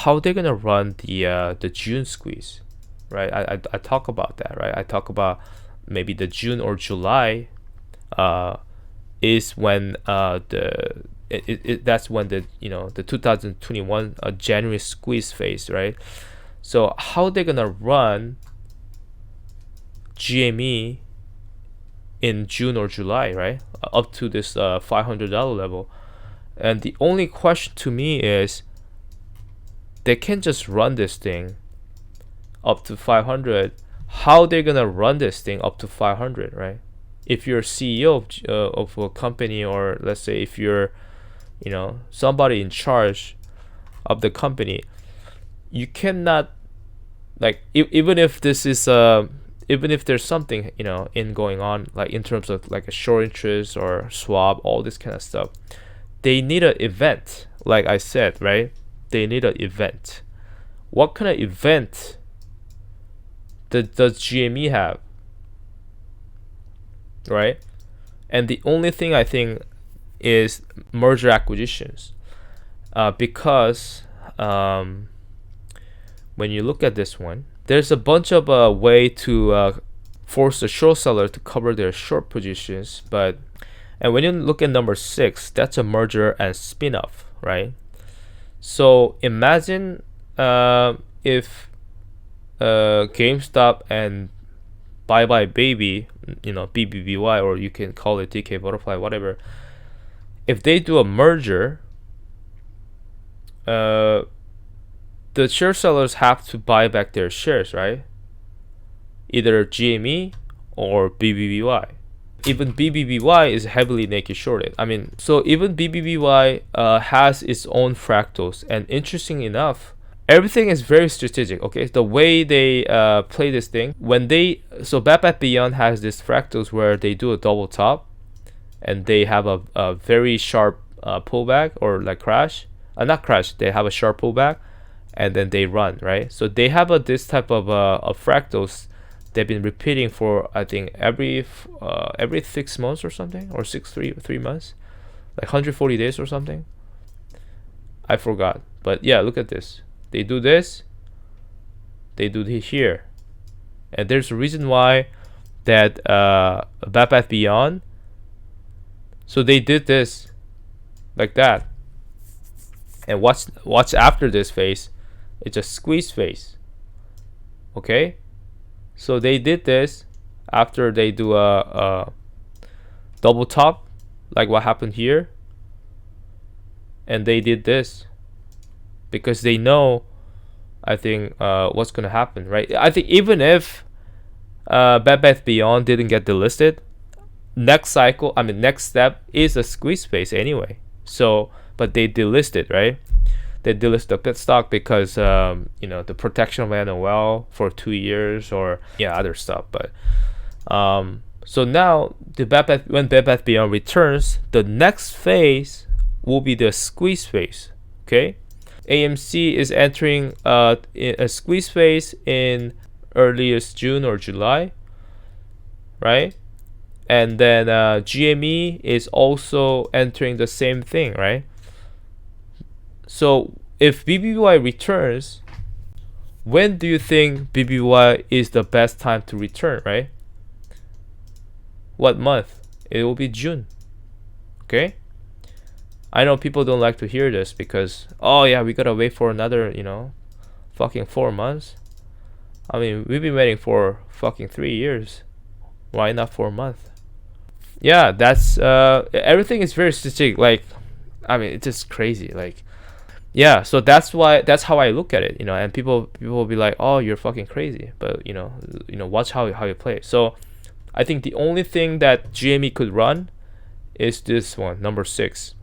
how they're gonna run the June squeeze, right? I talk about that, right? I talk about maybe the June or July is when that's when the the 2021 January squeeze phase, right? So how they're gonna run GME in June or July, right? Up to this $500 level. And the only question to me is, they can't just run this thing up to 500. How they're gonna run this thing up to 500, right? If you're CEO of a company, or let's say if you're somebody in charge of the company, you cannot, like, even if this is even if there's something in going on, like in terms of like a short interest or swap, all this kind of stuff, they need an event. Like I said, right? They need an event. What kind of event does GME have, right? And the only thing I think is merger acquisitions, because when you look at this one, there's a bunch of way to force the short seller to cover their short positions. And when you look at number 6, that's a merger and spin-off, right? So imagine if GameStop and BuyBuyBaby, BBBY, or you can call it DK Butterfly, whatever, if they do a merger, the share sellers have to buy back their shares, right? Either GME or BBBY. Even BBBY is heavily naked shorted. I mean, so even BBBY has its own fractals. And interesting enough, everything is very strategic, okay? The way they play this thing, so Bad Bath Beyond has this fractals where they do a double top, and they have a very sharp pullback, or like crash. Not crash, they have a sharp pullback, and then they run, right? So they have this type of fractals they've been repeating for, I think, every 6 months or something, or 3 months, like 140 days or something. I forgot, but yeah, look at this. They do this, they do this here, and there's a reason why that Bad Bath Beyond. So they did this like that, and watch after this phase, it's a squeeze phase. Okay, so they did this after they do a double top, like what happened here, and they did this because they know, I think, what's gonna happen, right? I think even if Bad Bath Beyond didn't get delisted, next step is a squeeze phase anyway. So, but they delisted, right? They delisted the stock because the protection of NOL for 2 years, or other stuff. But so now when Bad Bath Beyond returns, the next phase will be the squeeze phase. Okay, AMC is entering a squeeze phase in earliest June or July, right? And then GME is also entering the same thing, right? So if BBBY returns, when do you think BBBY is the best time to return, right? What month? It will be June. Okay? I know people don't like to hear this because, oh yeah, we gotta wait for another, fucking 4 months. I mean, we've been waiting for fucking 3 years. Why not 4 months? Yeah, that's everything is very strategic. Like, I mean, it's just crazy. Like, yeah, so that's how I look at it, and people will be like, oh, you're fucking crazy, but watch how you play. So I think the only thing that GME could run is this one, number 6.